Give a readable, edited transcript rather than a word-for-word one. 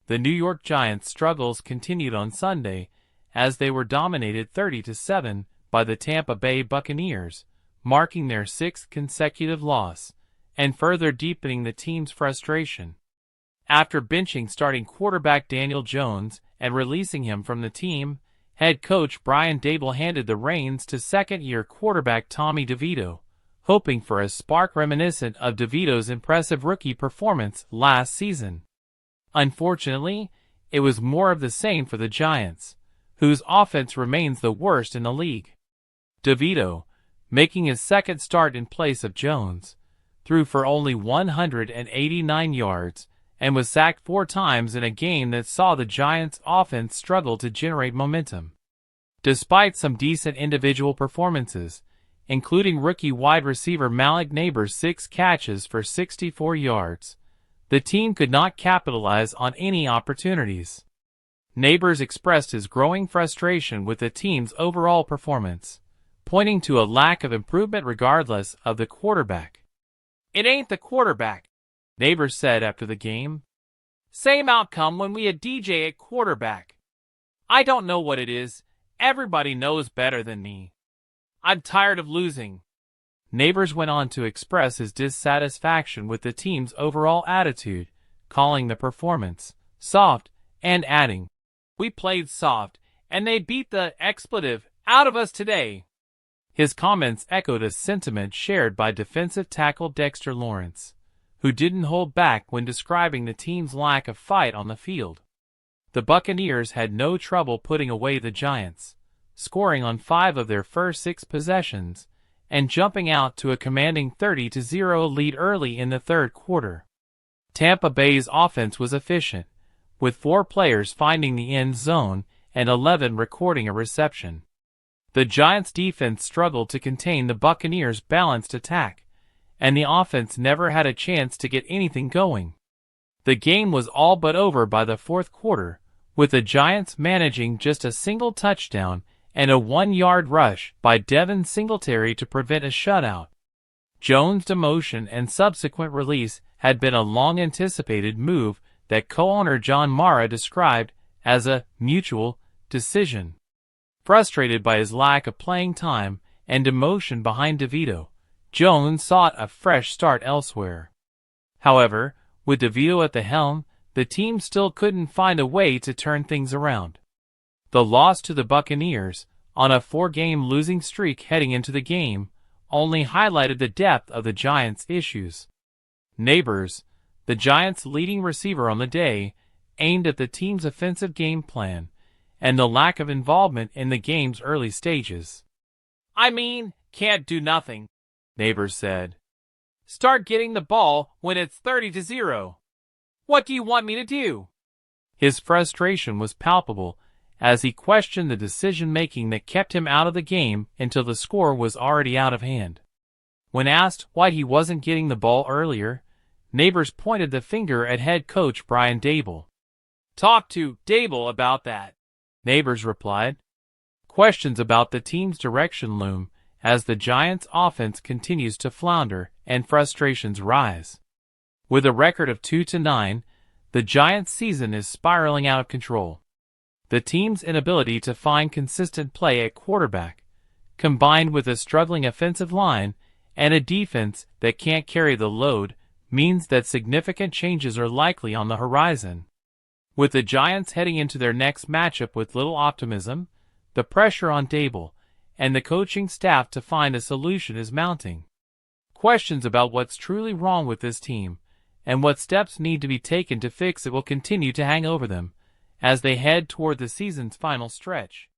The New York Giants' struggles continued on Sunday as they were dominated 30-7 by the Tampa Bay Buccaneers, marking their sixth consecutive loss and further deepening the team's frustration. After benching starting quarterback Daniel Jones and releasing him from the team, head coach Brian Daboll handed the reins to second-year quarterback Tommy DeVito, hoping for a spark reminiscent of DeVito's impressive rookie performance last season. Unfortunately, it was more of the same for the Giants, whose offense remains the worst in the league. DeVito, making his second start in place of Jones, threw for only 189 yards and was sacked 4 times in a game that saw the Giants' offense struggle to generate momentum. Despite some decent individual performances, including rookie wide receiver Malik Nabers' 6 catches for 64 yards, the team could not capitalize on any opportunities. Nabers expressed his growing frustration with the team's overall performance, pointing to a lack of improvement regardless of the quarterback. "It ain't the quarterback," Nabers said after the game. "Same outcome when we had DJ at quarterback. I don't know what it is. Everybody knows better than me. I'm tired of losing." Nabers went on to express his dissatisfaction with the team's overall attitude, calling the performance soft and adding, "We played soft, and they beat the expletive out of us today." His comments echoed a sentiment shared by defensive tackle Dexter Lawrence, who didn't hold back when describing the team's lack of fight on the field. The Buccaneers had no trouble putting away the Giants, scoring on 5 of their first 6 possessions and jumping out to a commanding 30-0 lead early in the third quarter. Tampa Bay's offense was efficient, with 4 players finding the end zone and 11 recording a reception. The Giants' defense struggled to contain the Buccaneers' balanced attack, and the offense never had a chance to get anything going. The game was all but over by the fourth quarter, with the Giants managing just a single touchdown and a 1-yard rush by Devin Singletary to prevent a shutout. Jones' demotion and subsequent release had been a long-anticipated move that co-owner John Mara described as a mutual decision. Frustrated by his lack of playing time and demotion behind DeVito, Jones sought a fresh start elsewhere. However, with DeVito at the helm, the team still couldn't find a way to turn things around. The loss to the Buccaneers, on a 4-game losing streak heading into the game, only highlighted the depth of the Giants' issues. Nabers, the Giants' leading receiver on the day, aimed at the team's offensive game plan and the lack of involvement in the game's early stages. "I mean, can't do nothing," Nabers said. "Start getting the ball when it's 30-0. What do you want me to do?" His frustration was palpable as he questioned the decision-making that kept him out of the game until the score was already out of hand. When asked why he wasn't getting the ball earlier, Nabers pointed the finger at head coach Brian Daboll. "Talk to Daboll about that," Nabers replied. Questions about the team's direction loom as the Giants' offense continues to flounder and frustrations rise. With a record of 2-9, the Giants' season is spiraling out of control. The team's inability to find consistent play at quarterback, combined with a struggling offensive line and a defense that can't carry the load, means that significant changes are likely on the horizon. With the Giants heading into their next matchup with little optimism, the pressure on Daboll and the coaching staff to find a solution is mounting. Questions about what's truly wrong with this team and what steps need to be taken to fix it will continue to hang over them as they head toward the season's final stretch.